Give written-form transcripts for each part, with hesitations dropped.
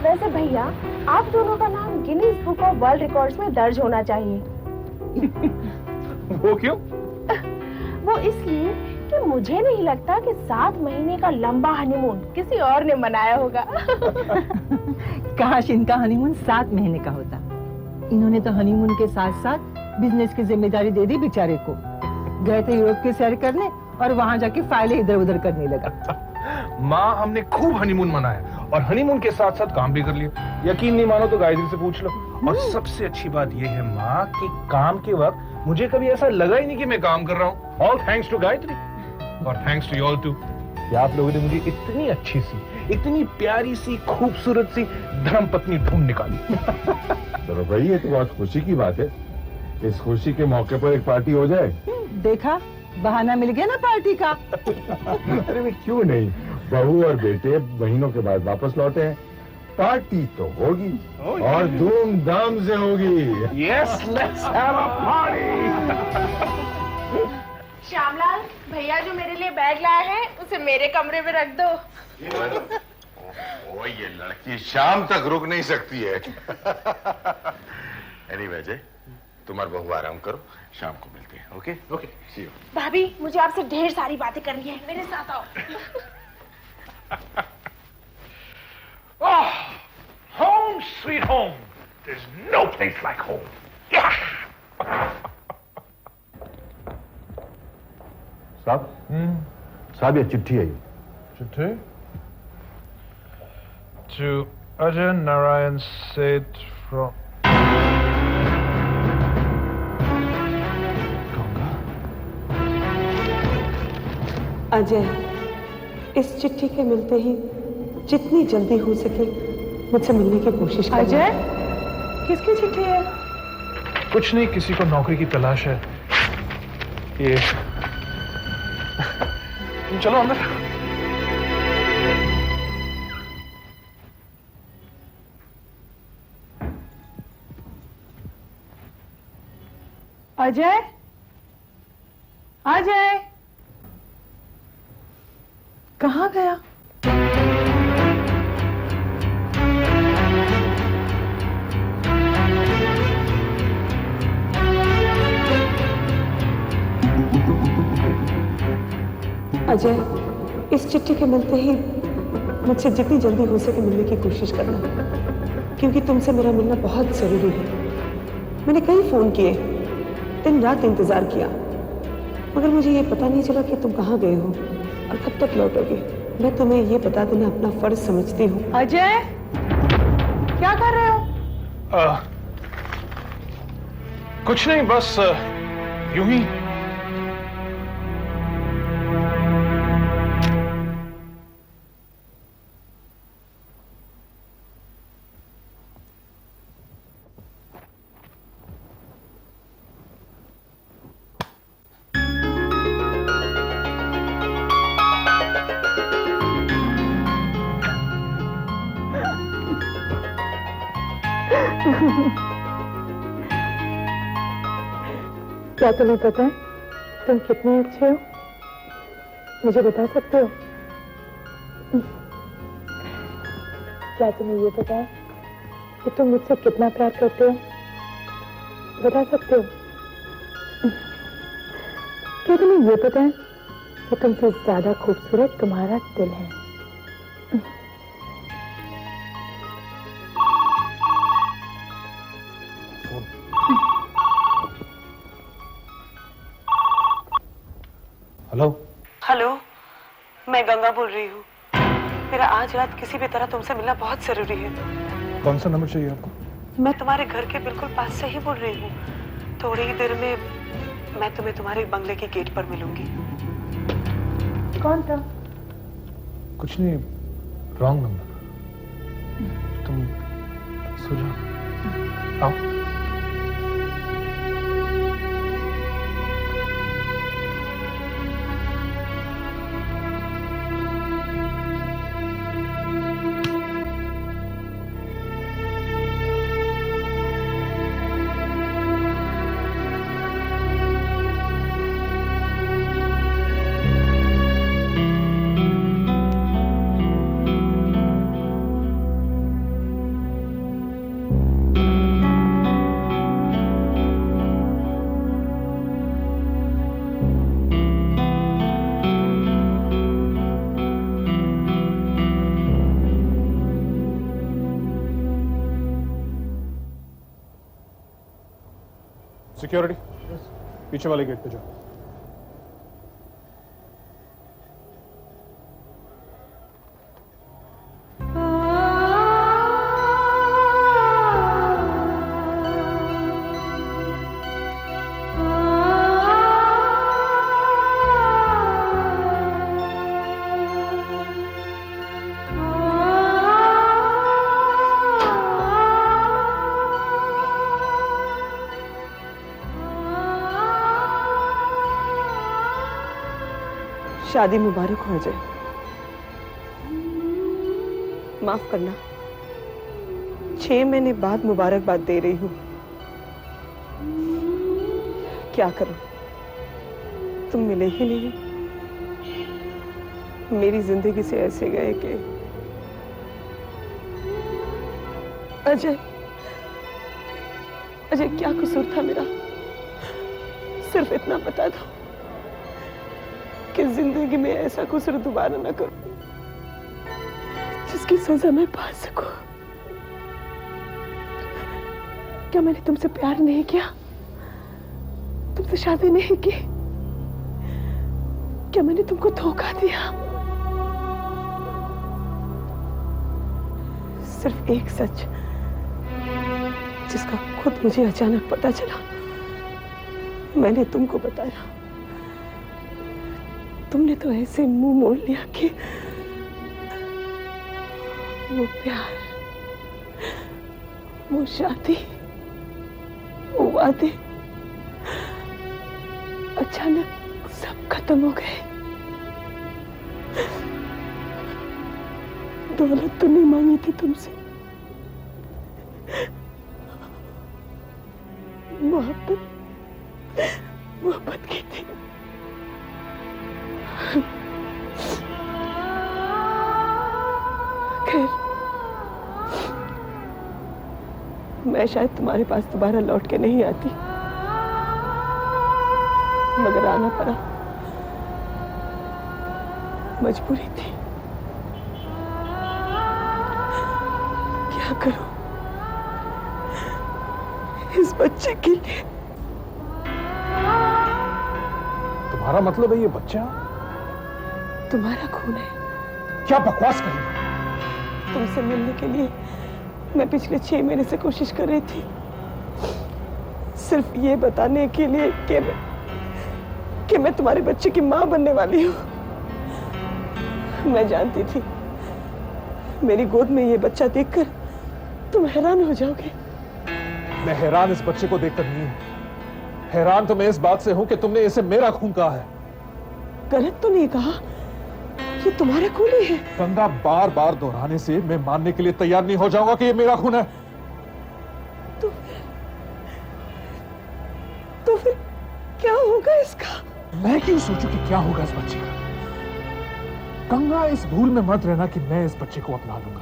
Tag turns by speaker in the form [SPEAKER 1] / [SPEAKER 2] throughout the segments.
[SPEAKER 1] वैसे भैया, आप दोनों का नाम Guinness book of world records में दर्ज होना चाहिए।
[SPEAKER 2] वो क्यों?
[SPEAKER 1] वो इसलिए कि मुझे नहीं लगता कि 7 महीने का लंबा हनीमून किसी और ने मनाया होगा।
[SPEAKER 3] काश इनका हनीमून 7 महीने का होता। इन्होंने तो हनीमून के साथ साथ बिजनेस की जिम्मेदारी दे दी बेचारे को। गए थे यूरोप की सैर करने और वहां जाके फाइलें इधर उधर करने लगा।
[SPEAKER 2] माँ, हमने खूब हनीमून मनाया और हनीमून के साथ साथ काम भी कर लिया। यकीन नहीं मानो तो गायत्री से पूछ लो। और सबसे अच्छी बात यह है माँ कि काम के वक्त मुझे कभी ऐसा लगा ही नहीं कि मैं काम कर रहा हूँ। ऑल थैंक्स टू गायत्री और thanks to you all too. आप लोगों ने मुझे इतनी अच्छी सी, इतनी प्यारी सी, खूबसूरत सी धर्मपत्नी ढूंढ निकाली।
[SPEAKER 4] चलो भाई, ये तो बहुत खुशी की बात है। इस खुशी के मौके पर एक पार्टी हो जाए।
[SPEAKER 3] देखा, बहाना मिल गया ना पार्टी का।
[SPEAKER 4] अरे भाई क्यों नहीं, बहू और बेटे महीनों के बाद वापस लौटे हैं, पार्टी तो होगी और धूमधाम से होगी।
[SPEAKER 2] Yes, let's have a party.
[SPEAKER 1] Shyamlal, भैया जो मेरे लिए बैग लाए हैं उसे मेरे कमरे में रख दो।
[SPEAKER 4] ओ, ये लड़की शाम तक रुक नहीं सकती है। एनीवे अजय, तुम और बहू आराम करो, शाम को मिलते हैं। Okay
[SPEAKER 2] okay,
[SPEAKER 4] see you.
[SPEAKER 1] भाभी, मुझे आपसे ढेर सारी बातें करनी है, मेरे साथ आओ।
[SPEAKER 2] Oh, home sweet home. There's no place like home. Yeah.
[SPEAKER 4] साहब, साहब ये चिट्ठी है।
[SPEAKER 2] चिट्ठी? To Ajay Narayan Seth from
[SPEAKER 5] Ajay, इस चिट्ठी के मिलते ही जितनी जल्दी हो सके मुझसे मिलने की कोशिश करना।
[SPEAKER 1] अजय, किसकी चिट्ठी है?
[SPEAKER 2] कुछ नहीं, किसी को नौकरी की तलाश है। ये तुम चलो अंदर।
[SPEAKER 1] अजय, अजय,
[SPEAKER 5] कहाँ गया? अजय, इस चिट्ठी के मिलते ही मुझसे जितनी जल्दी हो सके मिलने की कोशिश करना, क्योंकि तुमसे मेरा मिलना बहुत जरूरी है। मैंने कई फोन किए, दिन रात इंतजार किया, मगर मुझे ये पता नहीं चला कि तुम कहाँ गए हो और कब तक लौटोगे। मैं तुम्हें ये बता देना अपना फर्ज समझती हूँ।
[SPEAKER 1] अजय, क्या कर रहे हो?
[SPEAKER 2] कुछ नहीं, बस यूं ही।
[SPEAKER 5] क्या तुम्हें पता है तुम कितने अच्छे हो? मुझे बता सकते हो? क्या तुम्हें ये पता है कि तुम मुझसे कितना प्यार करते हो? बता सकते हो? क्या तुम्हें ये पता है कि तुमसे ज्यादा खूबसूरत तुम्हारा दिल है?
[SPEAKER 2] हेलो।
[SPEAKER 5] हेलो, मैं गंगा बोल रही हूँ। मेरा आज रात किसी भी तरह तुमसे मिलना बहुत जरूरी है।
[SPEAKER 2] कौन सा नंबर चाहिए आपको?
[SPEAKER 5] मैं तुम्हारे घर के बिल्कुल पास से ही बोल रही हूँ। थोड़ी ही देर में मैं तुम्हें तुम्हारे बंगले के गेट पर मिलूंगी।
[SPEAKER 1] कौन था?
[SPEAKER 2] कुछ नहीं, रॉन्ग नंबर। तुम सो जाओ, आओ।
[SPEAKER 6] सिक्योरिटी पीछे वाले गेट पे जाओ।
[SPEAKER 5] शादी मुबारक हो जाए। माफ करना, 6 महीने बाद मुबारकबाद दे रही हूं। क्या करूं, तुम मिले ही नहीं। मेरी जिंदगी से ऐसे गए कि अजय, अजय क्या कसूर था मेरा? सिर्फ इतना बता दो कि जिंदगी में ऐसा कसूर दोबारा न करूं जिसकी सजा मैं पा सकूं। क्या मैंने तुमसे प्यार नहीं किया? तुमसे शादी नहीं की? क्या मैंने तुमको धोखा दिया? सिर्फ एक सच जिसका खुद मुझे अचानक पता चला, मैंने तुमको बताया। तुमने तो ऐसे मुंह मोड़ लिया कि वो प्यार, वो शादी, वो वादे अचानक सब खत्म हो गए। दौलत तो नहीं मांगी थी तुमसे, मोहब्बत की थी। खैर, मैं शायद तुम्हारे पास दोबारा लौट के नहीं आती, मगर आना पड़ा, मजबूरी थी। क्या करूं इस बच्चे के लिए?
[SPEAKER 6] तुम्हारा मतलब है ये बच्चा
[SPEAKER 5] तुम्हारा खून है।
[SPEAKER 6] क्या बकवास कर रही है?
[SPEAKER 5] तुमसे मिलने के लिए मैं पिछले 6 महीने से कोशिश कर रही थी, सिर्फ ये बताने के लिए कि मैं तुम्हारे बच्चे की मां बनने वाली हूं। मैं जानती थी मेरी गोद में ये बच्चा देखकर तुम हैरान हो जाओगे।
[SPEAKER 6] मैं हैरान इस बच्चे को देखकर नहीं हूं, हैरान तो मैं इस बात से हूं कि तुमने इसे मेरा खून कहा है।
[SPEAKER 5] गलत तो नहीं कहा, ये तुम्हारा खून ही है।
[SPEAKER 6] गंगा बार बार दोहराने से मैं मानने के लिए तैयार नहीं हो जाऊंगा कि ये मेरा खून है।
[SPEAKER 5] तो फिर क्या होगा इसका?
[SPEAKER 6] मैं क्यों सोचूं कि क्या होगा इस बच्चे का? गंगा, इस भूल में मत रहना कि मैं इस बच्चे को अपना लूंगा।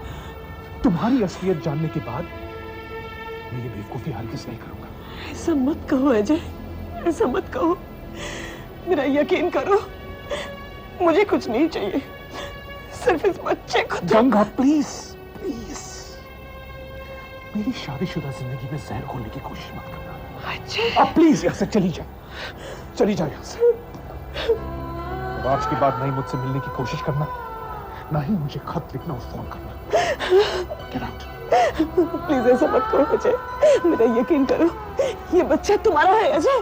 [SPEAKER 6] तुम्हारी असलियत जानने के बाद मैं ये बेवकूफी हरगिज़ नहीं करूंगा।
[SPEAKER 5] ऐसा मत कहो अजय, ऐसा मत कहो। मेरा यकीन करो, मुझे कुछ नहीं चाहिए, सिर्फ इस बच्चे को।
[SPEAKER 6] गंगा प्लीज प्लीज, मेरी शादीशुदा जिंदगी में जहर घोलने की कोशिश मत करना।
[SPEAKER 5] अजय,
[SPEAKER 6] अब प्लीज यहाँ से चली जा, चली जा यहाँ से। अब आज के बाद नहीं मुझसे मिलने की कोशिश करना, ना ही मुझे खत लिखना और फोन करना। Get out.
[SPEAKER 5] प्लीज ऐसा मत करो अजय, मेरा यकीन करो, ये बच्चा तुम्हारा है अजय।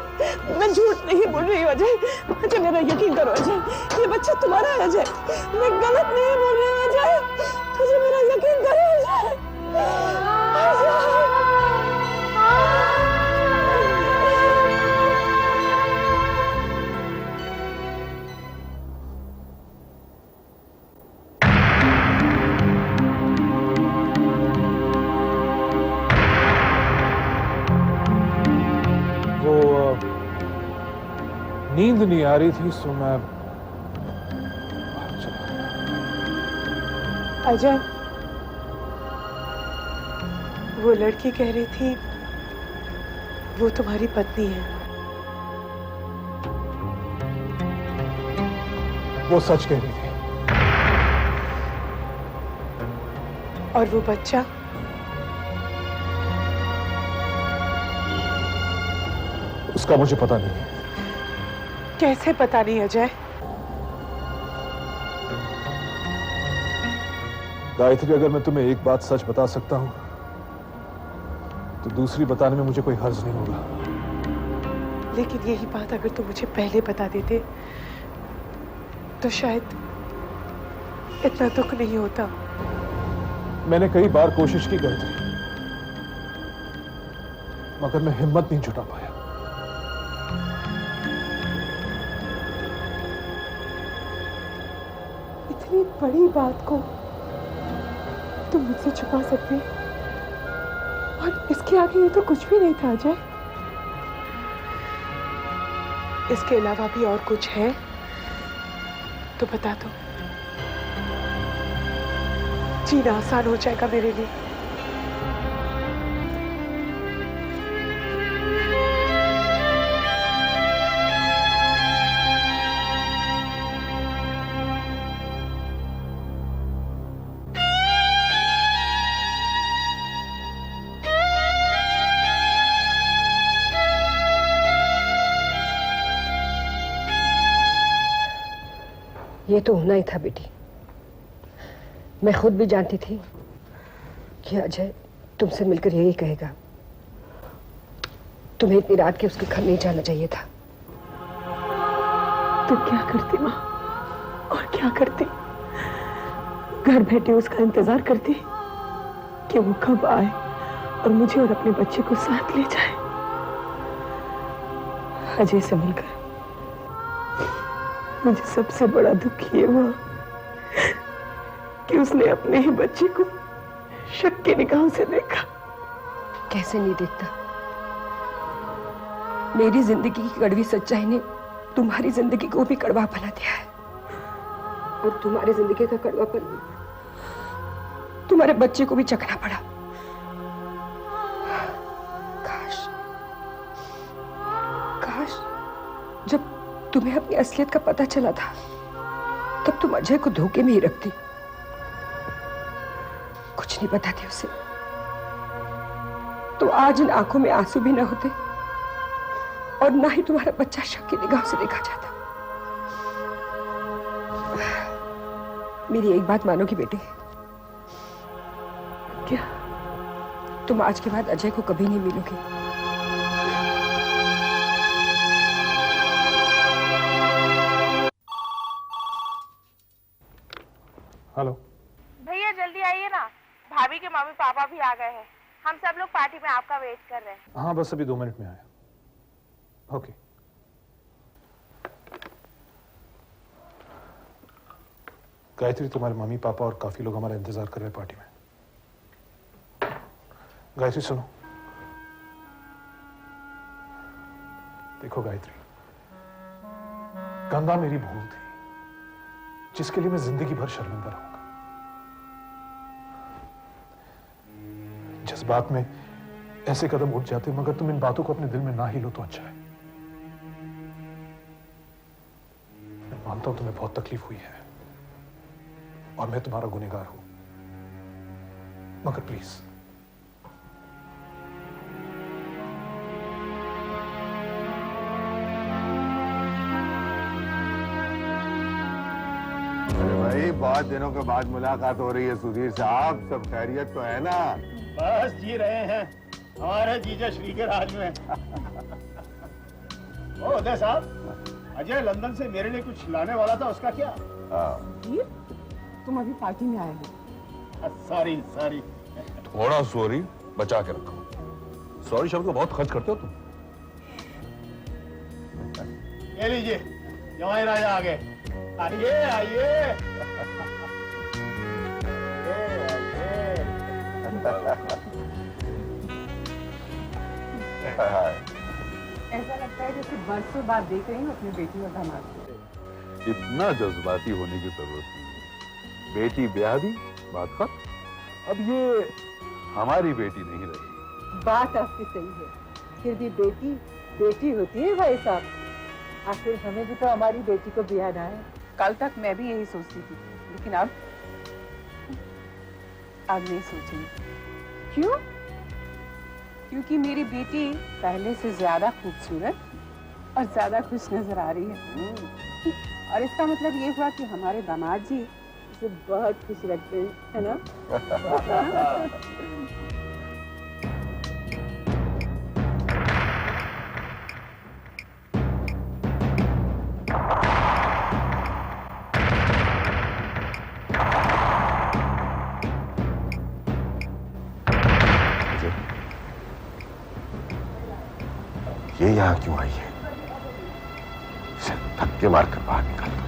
[SPEAKER 5] मैं झूठ नहीं बोल रही हूँ अजय, अजय मेरा यकीन करो अजय, ये बच्चा तुम्हारा है अजय। मैं गलत नहीं बोल रही हूँ अजय, अजय मेरा यकीन करो अजय।
[SPEAKER 6] नींद नहीं आ रही थी, सो मैं
[SPEAKER 5] अजय, वो लड़की कह रही थी वो तुम्हारी पत्नी है।
[SPEAKER 6] वो सच कह रही थी।
[SPEAKER 5] और वो बच्चा?
[SPEAKER 6] उसका मुझे पता नहीं।
[SPEAKER 5] कैसे पता नहीं अजय?
[SPEAKER 6] गायत्री, अगर मैं तुम्हें एक बात सच बता सकता हूं तो दूसरी बताने में मुझे कोई हर्ज नहीं होगा।
[SPEAKER 5] लेकिन यही बात अगर तुम मुझे पहले बता देते तो शायद इतना दुख नहीं होता।
[SPEAKER 6] मैंने कई बार कोशिश की गायत्री, मगर मैं हिम्मत नहीं जुटा पाया।
[SPEAKER 5] इतनी बड़ी बात को तुम मुझसे छुपा सकते, और इसके आगे ये तो कुछ भी नहीं था अजय। इसके अलावा भी और कुछ है तो बता दो, जीना आसान हो जाएगा मेरे लिए।
[SPEAKER 7] ये तो होना ही था बेटी। मैं खुद भी जानती थी कि अजय तुमसे मिलकर यही कहेगा। तुम्हें इतनी रात के उसके घर नहीं जाना चाहिए था।
[SPEAKER 5] तो क्या करती माँ, और क्या करती? घर बैठे उसका इंतजार करती कि वो कब आए और मुझे और अपने बच्चे को साथ ले जाए। अजय से मिलकर मुझे सबसे बड़ा दुख ये हुआ कि उसने अपने ही बच्चे को शक की निगाहों से देखा।
[SPEAKER 7] कैसे नहीं देखता? मेरी जिंदगी की कड़वी सच्चाई ने तुम्हारी जिंदगी को भी कड़वा बना दिया है, और तुम्हारी जिंदगी का कड़वापन तुम्हारे बच्चे को भी चखना पड़ा। काश काश जब तुम्हें अपनी असलियत का पता चला था तब तुम अजय को धोखे में ही रखती, कुछ नहीं बताती उसे, तो आज इन आंखों में आंसू भी ना होते और ना ही तुम्हारा बच्चा शक की निगाह से देखा जाता। मेरी एक बात मानोगी बेटी?
[SPEAKER 5] क्या?
[SPEAKER 7] तुम आज के बाद अजय को कभी नहीं मिलोगी।
[SPEAKER 6] हेलो
[SPEAKER 1] भैया जल्दी आइए ना, भाभी के मम्मी पापा भी आ गए हैं। हम सब लोग पार्टी में आपका वेट कर रहे हैं।
[SPEAKER 6] हाँ, बस अभी 2 मिनट में आया। ओके। गायत्री, तुम्हारे मम्मी पापा और काफी लोग हमारा इंतजार कर रहे हैं पार्टी में। गायत्री सुनो, देखो गायत्री, गंगा मेरी भूल थी जिसके लिए मैं जिंदगी भर शर्मिंदा रहूंगा। जज्बात में ऐसे कदम उठ जाते, मगर तुम इन बातों को अपने दिल में ना ही लो तो अच्छा है। मैं मानता हूं तुम्हें बहुत तकलीफ हुई है और मैं तुम्हारा गुनहगार हूं, मगर प्लीज
[SPEAKER 4] भाई, बहुत दिनों के बाद मुलाकात हो रही है सुधीर साहब। सब खैरियत तो है ना?
[SPEAKER 8] बस जी रहे हैं हमारे जीजा श्री के राज में। ओ उदय साहब, अजय लंदन से मेरे लिए कुछ लाने वाला था, उसका क्या?
[SPEAKER 5] तुम अभी पार्टी में आए हो?
[SPEAKER 8] Sorry sorry.
[SPEAKER 9] थोड़ा सॉरी बचा के रखो। सॉरी शब्द को बहुत खर्च करते हो तुम।
[SPEAKER 8] ये लीजिए, जवाई राजा आ गए। आइए आइए।
[SPEAKER 3] ऐसा लगता है जैसे बरसों बाद देख रही हूँ अपनी बेटी और दामाद को।
[SPEAKER 4] इतना जज्बाती होने की जरूरत नहीं है। बेटी ब्याह दी, बात खत्म। अब ये हमारी बेटी नहीं रही।
[SPEAKER 3] बात आपकी सही है, फिर भी बेटी बेटी होती है भाई साहब। आखिर हमें भी तो हमारी बेटी को ब्याहना है।
[SPEAKER 5] कल तक मैं भी यही सोचती थी, लेकिन अब नहीं सोचूंगी।
[SPEAKER 3] क्यों?
[SPEAKER 10] क्योंकि मेरी बेटी पहले से ज्यादा खूबसूरत और ज्यादा खुश नजर आ रही है। और इसका मतलब ये हुआ कि हमारे दामाद जी इसे बहुत खुश रखते हैं, है ना?
[SPEAKER 4] ये यहाँ क्यों आई है? इसे धक्के मारकर बाहर निकाल दो।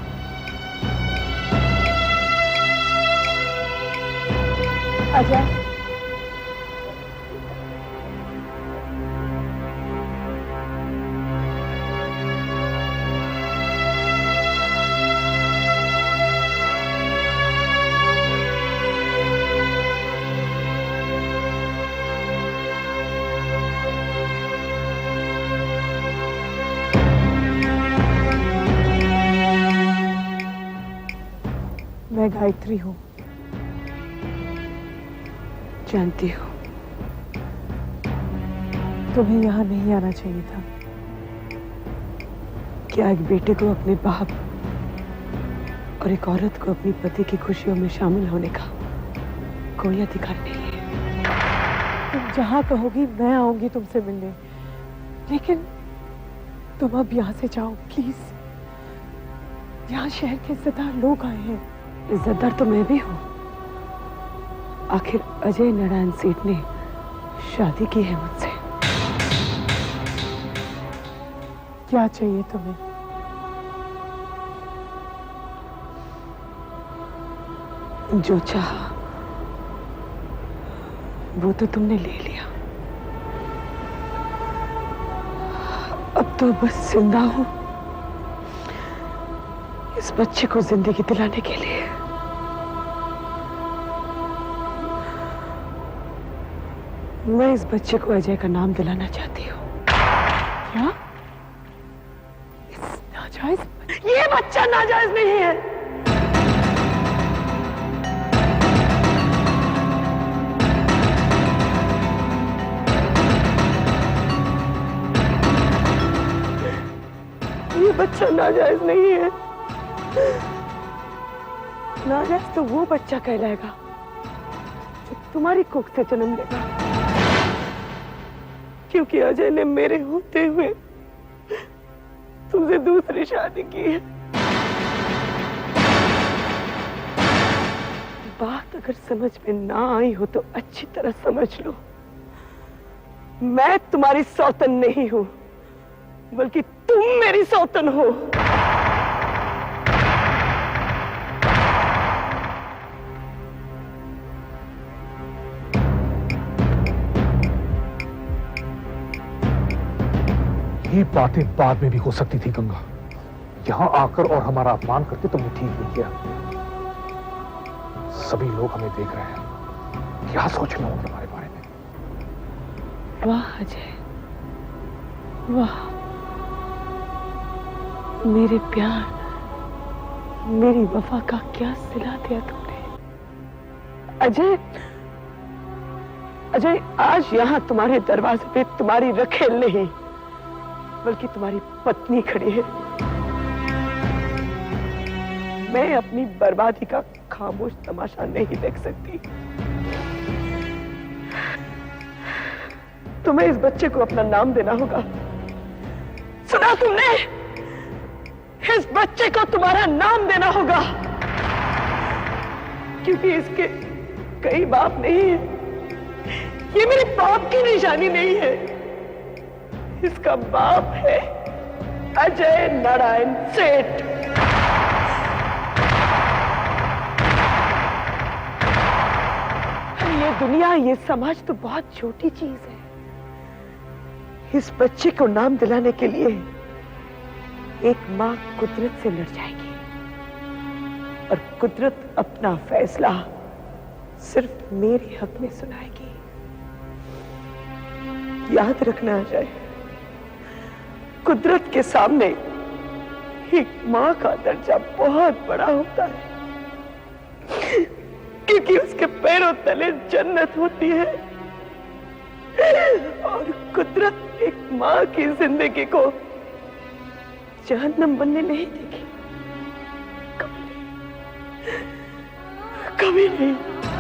[SPEAKER 1] अजय,
[SPEAKER 5] मैं गायत्री हूँ, जानती हूँ तुम्हें यहाँ नहीं आना चाहिए था। क्या एक बेटे को अपने बाप और एक औरत को अपनी पति की खुशियों में शामिल होने का कोई अधिकार नहीं है? तुम जहाँ कहोगी मैं आऊंगी तुमसे मिलने, लेकिन तुम अब यहाँ से जाओ प्लीज। यहाँ शहर के इज्जतदार लोग आए हैं। इज्जतदार तो मैं भी हूँ। आखिर अजय नारायण सेठ ने शादी की है मुझसे। क्या चाहिए तुम्हें? जो चाहा वो तो तुमने ले लिया। अब तो बस जिंदा हूं इस बच्चे को जिंदगी दिलाने के लिए। मैं इस बच्चे को अजय का नाम दिलाना चाहती हूँ। क्या? इस नाजायज? ये बच्चा नाजायज नहीं है। ये बच्चा नाजायज नहीं है। नाजायज तो वो बच्चा कहलाएगा जो तुम्हारी कोख से जन्म लेगा, क्योंकि अजय ने मेरे होते हुए तुमसे दूसरी शादी की है। बात अगर समझ में ना आई हो तो अच्छी तरह समझ लो, मैं तुम्हारी सौतन नहीं हूं, बल्कि तुम मेरी सौतन हो।
[SPEAKER 6] ये बातें बाद में भी हो सकती थी गंगा। यहां आकर और हमारा अपमान करके तुमने ठीक नहीं किया। सभी लोग हमें देख रहे हैं, क्या सोच रहे होंगे हमारे बारे में।
[SPEAKER 5] वाह अजय, वाह, मेरे प्यार, मेरी वफा का क्या सिला दिया तुमने। अजय, अजय, आज यहां तुम्हारे दरवाजे पे तुम्हारी रखेल नहीं बल्कि तुम्हारी पत्नी खड़ी है। मैं अपनी बर्बादी का खामोश तमाशा नहीं देख सकती। तुम्हें इस बच्चे को अपना नाम देना होगा। सुना तुमने? इस बच्चे को तुम्हारा नाम देना होगा, क्योंकि इसके कई बाप नहीं है। ये मेरे बाप की निशानी नहीं है। इसका बाप है अजय नारायण सेठ। ये दुनिया, ये समाज तो बहुत छोटी चीज है। इस बच्चे को नाम दिलाने के लिए एक मां कुदरत से लड़ जाएगी और कुदरत अपना फैसला सिर्फ मेरे हक में सुनाएगी। याद रखना अजय, कुदरत के सामने एक मां का दर्जा बहुत बड़ा होता है, क्योंकि उसके पैरों तले जन्नत होती है। और कुदरत एक माँ की जिंदगी को जहन्नम बनने नहीं देगी, कभी नहीं, कभी नहीं।